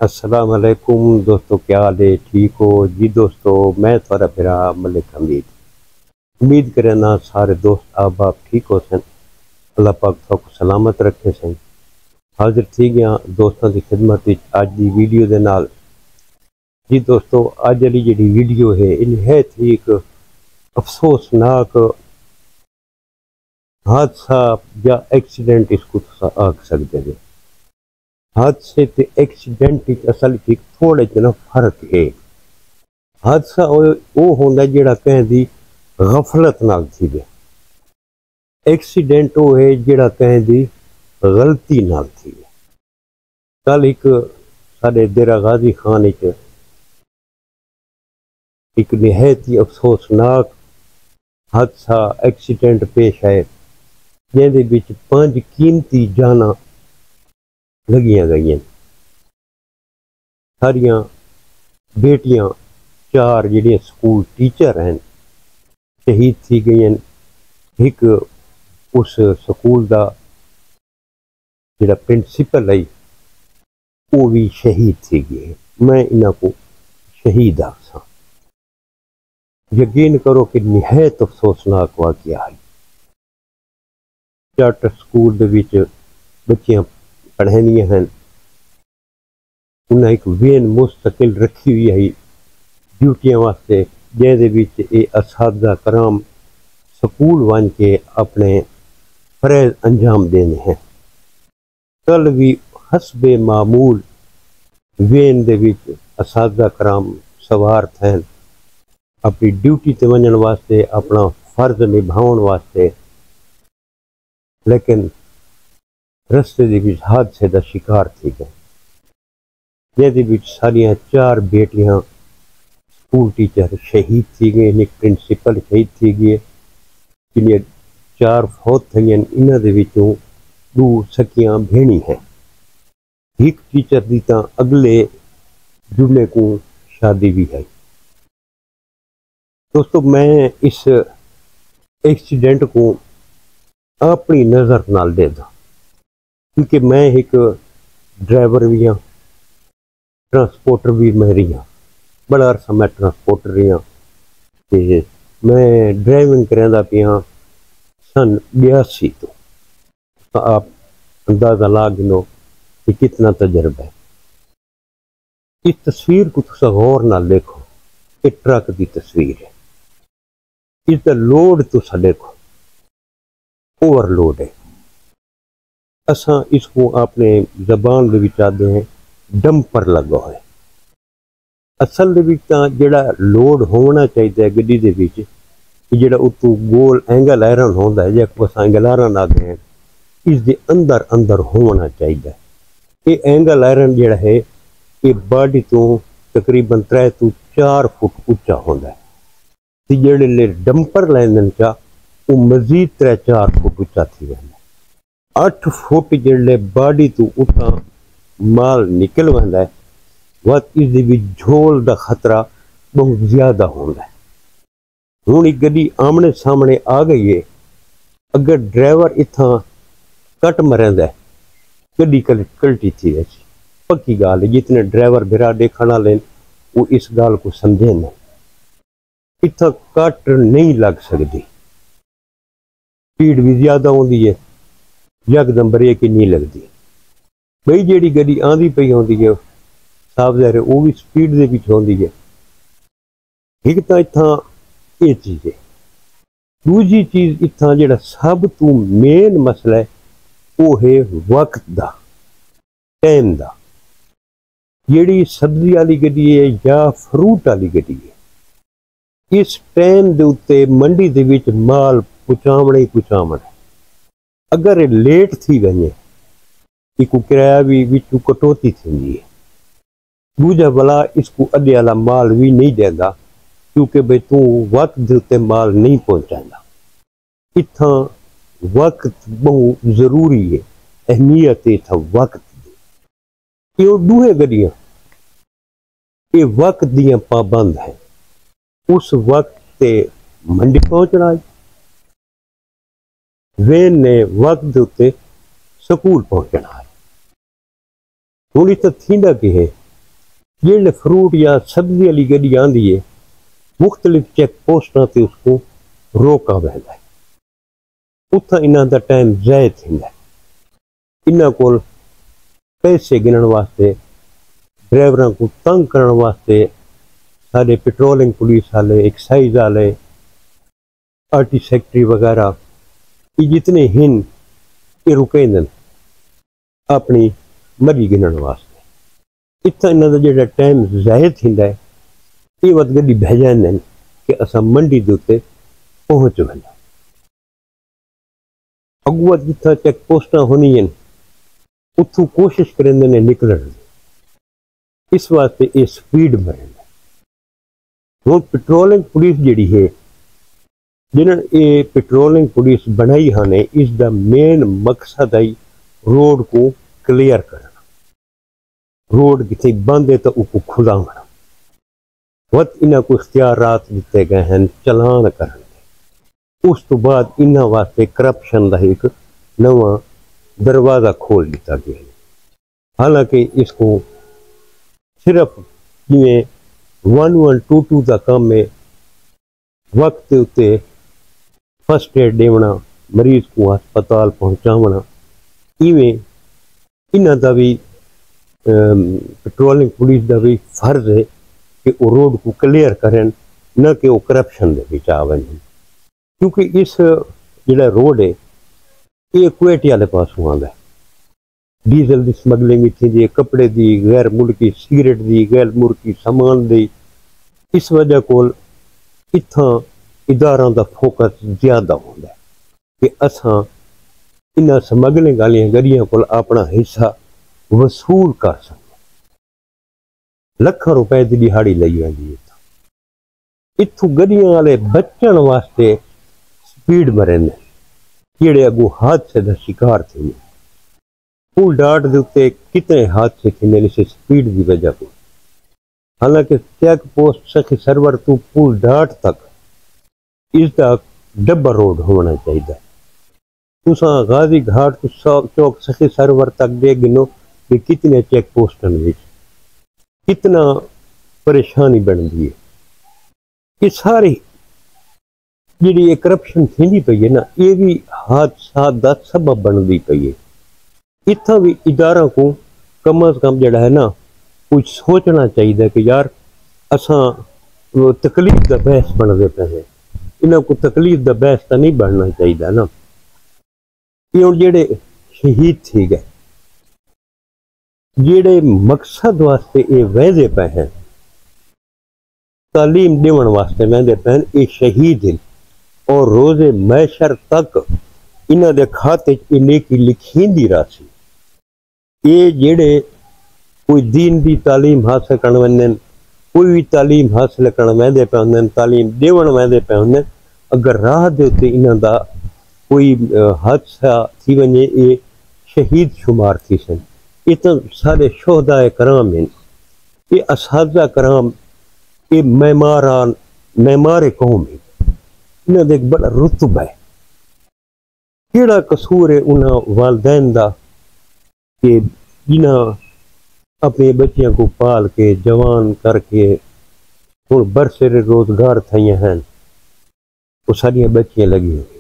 السلام علیکم دوستو، کیا حال ہے؟ ٹھیک ہو جی دوستو؟ میں تھوڑا پھرا ملک حمید امید کرنا سارے دوست آپ ٹھیک ہو سن، اللہ پاک سب کو سلامت رکھے سن۔ حاضر تھی گیا دوستوں کی خدمت اج دی ویڈیو دے نال۔ جی دوستو، اج والی جڑی ویڈیو ہے نہایت ہی ایک افسوسناک حادثہ یا ایکسیڈنٹ اس کو آکھ سکتے ہیں۔ حادثے تے ایکسیڈنٹ اصل تھوڑے جنا فرق ہے۔ حادثہ وہ ہوندا جڑا کہیں دی غفلت نال تھی گیا، ایکسیڈنٹ وہ ہے جڑا کہیں دی غلطی نال تھی گیا۔ کل ایک سارے ڈیرہ غازی خان ایک نہایت ہی افسوسناک حادثہ ایکسیڈنٹ پیش آئے، جن دے وچ 5 قیمتی جاناں لگیاں گئیں۔ ساریاں بیٹیاں 4 جڑیاں سکول ٹیچر ہیں شہید تھی گئیں۔ ایک اس سکول دا جڑا پرنسپل ہے وہ بھی شہید تھی گئے۔ میں انہاں کو شہید آکھساں۔ یقین کرو کہ نہایت افسوسناک واقعہ ہے۔ چارٹر سکول دے وچ بچیاں پڑھنیاں ہیں، انہیں ایک وین مستقل رکھی ہوئی ہے ڈیوٹیاں واسطے، جن دے وچ اساتذہ کرام سکول ون کے اپنے فرائض انجام دینے ہیں۔ کل بھی حسب معمول وین دے وچ اساتذہ کرام سوار تھے اپنی ڈیوٹی تے ونجن واسطے، اپنا فرض نبھاؤن واسطے، لیکن رستے دے وچ حادثے دا شکار تھی گئے، جن دے وچ ساریاں 4 بیٹیاں سکول ٹیچر شہید تھی گئے، ایک پرنسپل شہید تھی گئے، جنہیں 4 فوت تھیں۔ انہاں دے وچوں 2 سکیاں بھینی ہیں۔ ایک ٹیچر دی تاں اگلے جمعے کو شادی بھی ہے۔ دوستو، میں اس ایکسیڈنٹ کو اپنی نظر نال دے دا، کیونکہ میں ایک ڈرائیور بھی ہاں، ٹرانسپورٹر بھی میں رہی ہاں، بڑا عرصہ میں ٹرانسپورٹر رہی ہاں، تے میں ڈرائیونگ کریندا پیاں سن 82 تو آپ اندازہ لا گنو کہ کتنا تجربہ ہے۔ اس تصویر کو تسا غور نال دیکھو، یہ ٹرک دی تصویر ہے۔ اس دا لوڈ تسا دیکھو، اوور لوڈ ہے۔ اساں اس کو اپنے زبان دے وچ آدھے ہیں ڈمپر لگا ہوئے۔ اصل دے وچ تاں جڑا لوڈ ہونا چاہیے گڈی دے وچ، جڑا اتو گول اینگل آئرن ہوندا ہے، جے کو اساں اینگل آئرن آدھے ہیں، اس دے اندر ہونا چاہیے۔ یہ اینگل آئرن جڑا ہے یہ باڈی تو تقریباً 3 تو 4 فٹ اچا ہوندا ہے، تے جڑے لے ڈمپر لیندن چا وہ مزید 3-4 فٹ اچا تھی ویندا ہے۔ 8 فٹ جڑے باڈی تو اتنا مال نکل ویندا ہے، وقت اس دے وچ جھول دا خطرہ بہت زیادہ ہوندا ہے۔ ہن ایک گڈی آمنے سامنے آ گئی ہے، اگر ڈرائیور اتھاں کٹ مریندا ہے، گڈی کلٹی تھی ویسی پکی گال ہے۔ جتنے ڈرائیور بھرا دیکھن والے وہ اس گال کو سمجھیں نہیں، اتھاں کٹ نہیں لگ سکتی، سپیڈ بھی زیادہ ہوندی ہے، یکدم بریک ہی نہیں لگتی۔ بھئی جیڑی گڈی آندی پئی ہوندی ہے صاف ظاہر ہے وہ بھی سپیڈ دے وچ ہوندی ہے۔ ایک تاں اتھاں یہ چیز ہے۔ دوسری چیز اتھاں جڑا سب تو مین مسئلہ ہے وہ ہے وقت دا، ٹائم دا۔ جیڑی سبزی والی گڈی ہے یا فروٹ والی گڈی ہے، اس ٹائم دے اتے منڈی دے وچ مال پہنچاونا ہی پہنچاونا ہے۔ اگر یہ لیٹ تھی ونے، اس کو کرایہ بھی وچوں کٹوتی تھیندی ہے۔ دوجا بلا اس کو ادھے والا مال بھی نہیں دیندا، کیونکہ بھئی تو وقت دے اتے مال نہیں پہنچائندا۔ اتھاں وقت بہت ضروری ہے، اہمیت ہے اتھاں وقت دی۔ یہ دوہے گڈیاں یہ وقت دیاں پابند ہیں، اس وقت تے منڈی پہنچنا ہے، وین نے وقت دے اتے سکول پہنچنا ہے۔ ہن اتھاں تھیندا کہ ہے جہاں فروٹ یا سبزی والی گڈی آتی ہے مختلف چیک پوسٹوں سے اس کو روکا وہدا ہے، اتنا انہوں کا ٹائم ضائع ہوتا ہے، انہوں کو پیسے گنن واسطے ڈرائیوروں کو تنگ کرنے واسطے سارے پیٹرولنگ پولیس والے ایکسائز والے آر ٹی سیکٹری وغیرہ یہ جتنے ہیں یہ رکے اپنی مری گنن واسطے، اتنا انہوں کا جڑا ٹائم ضائع ہوتا ہے یہ وقت گڈی بھیجاندے کہ اصا منڈی کے اتنے پہنچ ونجو، اگو جتنا چیک پوسٹاں ہونی ہیں اتوں کوشش کریں نکلنے کی، اس واسطے یہ سپیڈ مرن ہوں پیٹرولنگ پولیس جڑی ہے جنہوں نے یہ پیٹرولنگ پولیس بنائی ہانے اس دا مین مقصد ہے روڈ کو کلیئر کرنا، روڈ کتنے بند ہے تو اس کو کھلانا، وقت انہوں کو اختیارات دیتے گئے ہیں چلان کرنے، اس تو بعد انہوں واسطے کرپشن کا ایک نواں دروازہ کھول دیتا گیا ہے، حالانکہ اس کو صرف جویں 1122 کا کام ہے وقت اتنے فرسٹ ایڈ دینا، مریض کو ہسپتال پہنچاونا، ایویں انہوں کا بھی پیٹرولنگ پولیس کا بھی فرض ہے کہ وہ روڈ کو کلیئر کریں، نہ کہ وہ کرپشن کے بچ آ ونجن، کیونکہ اس جڑا روڈ ہے یہ کوئٹے والے پاسوں آتا ہے، ڈیزل کی سمگلنگ اتنی دی، کپڑے دی، غیر ملکی سگریٹ دی، غیر ملکی سامان دی، اس وجہ کو اتنا اداروں کا فوکس زیادہ ہوتا ہے کہ اساں انہاں سمگلنگ والی گڈیاں کو اپنا حصہ وصول کر سکیں، لکھاں روپے کی دہاڑی لئی جاتی ہے، اتوں گڈیاں والے بچن واسطے سپیڈ مرن جڑے اگوں حادثے کا شکار تھے، پل ڈاٹ دے اتنے کتنے حادثے تھے اس سپیڈ کی وجہ کو، حالانکہ چیک پوسٹ سخی سرور تو پل ڈاٹ تک اس کا ڈبل روڈ ہونا چاہیے، تساں غازی گھاٹ تو چوک سخی سرور تک دے گنو کہ کتنے چیک پوسٹوں میں کتنا پریشانی بنتی ہے، یہ ساری جی یہ کرپشن تھی پی ہے نا یہ بھی حادثات کا سبب بنتی پی ہے، اتنا بھی اداروں کو کم از کم جڑا ہے نا کچھ سوچنا چاہیے کہ یار اساں تکلیف کا بحث بنتے پے ہیں، انہوں کو تکلیف کا بحث تو نہیں بننا چاہیے نا، یہ ہوں جڑے شہید تھی گئے جڑے مقصد واسطے یہ وحدے پے ہیں تعلیم دیون واسطے وحدے پے ہیں، یہ شہید ہیں اور روز محشر تک انہوں دے کھاتے یہ نیکی لکھیندی راسی، یہ جڑے کوئی دین دی تعلیم حاصل کرنے ونن کوئی بھی تعلیم حاصل کرنے وحدے پے ہوندے تعلیم دیون وحدے پے ہوندے، اگر راہ دے تے انہاں دا کوئی حادثہ تھی ونجے یہ شہید شمار تھی سن، یہ تو سارے شہداء کرام ہیں، یہ اساتذہ کرام، یہ معمار قوم ہیں، انہاں دا ایک بڑا رتبہ ہے، کیڑا قصور ہے انہاں والدین دا کہ جنہاں اپنے بچیاں کو پال کے جوان کر کے ہوں برسر روزگار تھائیاں ہیں، وہ ساری بچیاں لگی ہوئی،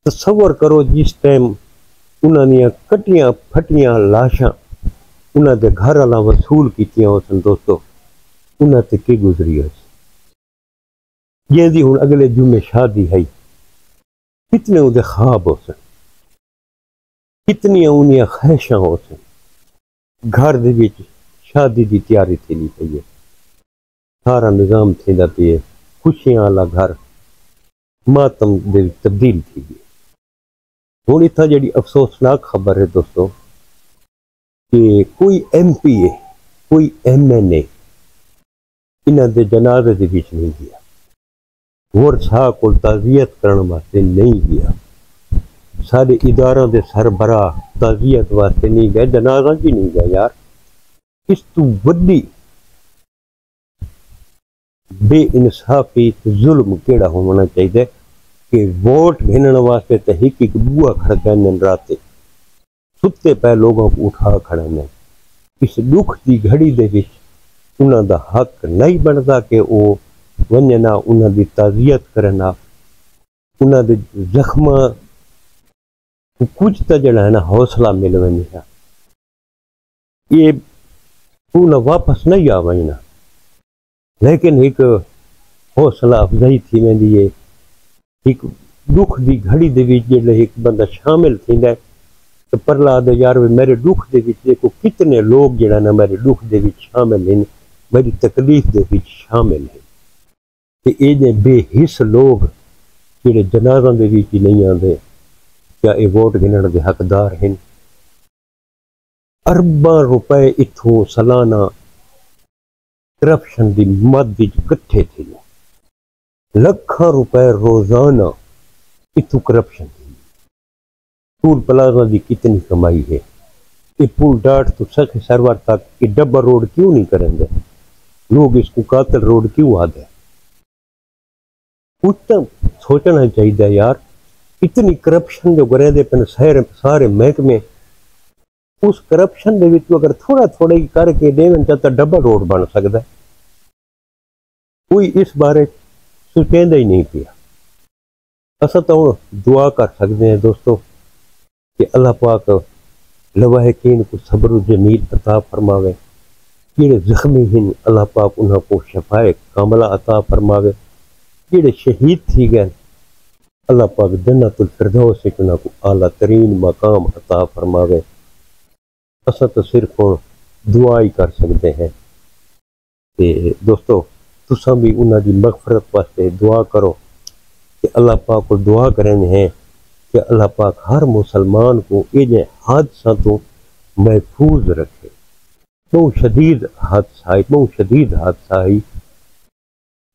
تصور کرو جس ٹائم انہوں نے کٹیاں پھٹیاں لاشاں انہوں دے گھر والا وصول کیتیاں ہو سن دوستو، انہوں تے کی گزری ہو سی، جن دی ہوں اگلے جمعے شادی ہے، کتنے ان دے خواب ہو سن، کتنی انہیاں خواہشاں ہو سن، گھر دے وچ شادی دی تیاری تھی نہیں پئی ہے، سارا نظام تھیندا پیا، خوشیاں والا گھر ماتم دے تبدیل تھی گئی، ہوں اتنا جڑی افسوسناک خبر ہے دوستو کہ کوئی ایم پی ہے کوئی ایم این اے انہاں دے جنازے دے وچ نہیں گیا، ورثاء کو تعزیت کرنے واسطے نہیں گیا، سارے اداروں دے سربراہ تعزیت واسطے نہیں گئے، جنازہ کی نہیں گیا، یار اس تو وڈی بے انصافی ظلم کیڑا ہونا چاہیے کہ ووٹ گھنن واسطے تو ایک بوا کھڑ گئے رات ستے پہ لوگوں کو اٹھا کھڑے ہیں، اس دکھ دی گھڑی دے وچ انہاں دا حق نہیں بنتا کہ وہ ونجنا انہاں دی تعزیت کرنا، انہاں دے زخماں کچھ تا جڑا ہے نا حوصلہ مل ونجا، یہ انہاں واپس نہیں آ ونجنا، لیکن ایک حوصلہ افزائی تھی ویندی ہے، ایک دکھ دی گھڑی دے وچ جڑا ایک بندہ شامل تھیندا ہے تو پرلاد یار میرے دکھ دے وچ دیکھو کتنے لوگ جڑا نا میرے دکھ دے وچ شامل ہیں، میری تکلیف دے وچ شامل ہیں، کہ یہ جے بے حص لوگ جڑے جنازاں دے وچ ہی نہیں آندے کیا یہ ووٹ گنن دے حقدار ہیں؟ ارباں روپے اتھوں سالانہ کرپشن دی مد وچ کٹھے تھے، لکھاں روپے روزانہ اتھوں کرپشن تھی، ٹول پلازا دی کتنی کمائی ہے، یہ پل ڈاٹ تو سخت سرور تک یہ ڈبہ روڈ کیوں نہیں کریں گے؟ لوگ اس کو قاتل روڈ کیوں آدھے؟ کچھ تو سوچنا چاہیے یار، اتنی کرپشن جو گرے دے پن سارے محکمے، اس کرپشن دے وچ اگر تھوڑا تھوڑا ہی کر کے دیون چاہتا ڈبہ روڈ بن سکتا ہے، کوئی اس بارے سوچیں ہی نہیں پیا۔ اساں تو دعا کر سکتے ہیں دوستو کہ اللہ پاک لواحقین کو صبر و جمیل عطا فرماوے، جڑے زخمی ہیں اللہ پاک انہاں کو شفائے کاملہ عطا فرماوے، جڑے شہید تھی گئے اللہ پاک جنت الفردوس سے انہاں کو اعلیٰ ترین مقام عطا فرماوے۔ اساں تو صرف دعا ہی کر سکتے ہیں کہ دوستو تساں بھی انہاں دی مغفرت واسطے دعا کرو، کہ اللہ پاک کو دعا کریں ہیں کہ اللہ پاک ہر مسلمان کو یہ حادثہ تو محفوظ رکھے۔ بہت شدید حادثہ ہے،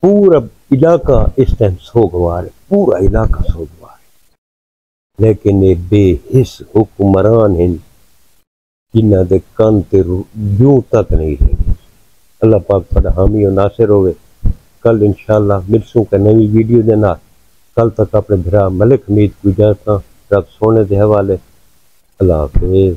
پورا علاقہ اس ٹائم سوگوار ہے، پورا علاقہ سوگوار ہے، لیکن یہ بے حص حکمران ہیں جنہ دے کان تے یوں تک نہیں رہے۔ اللہ پاک تھوڑا حامی و ناصر ہوئے۔ کل انشاءاللہ ملسوں کا نئی ویڈیو دے نال، کل تک اپنے بھرا ملک حمید کو اجازت رب سونے دے حوالے، اللہ حافظ۔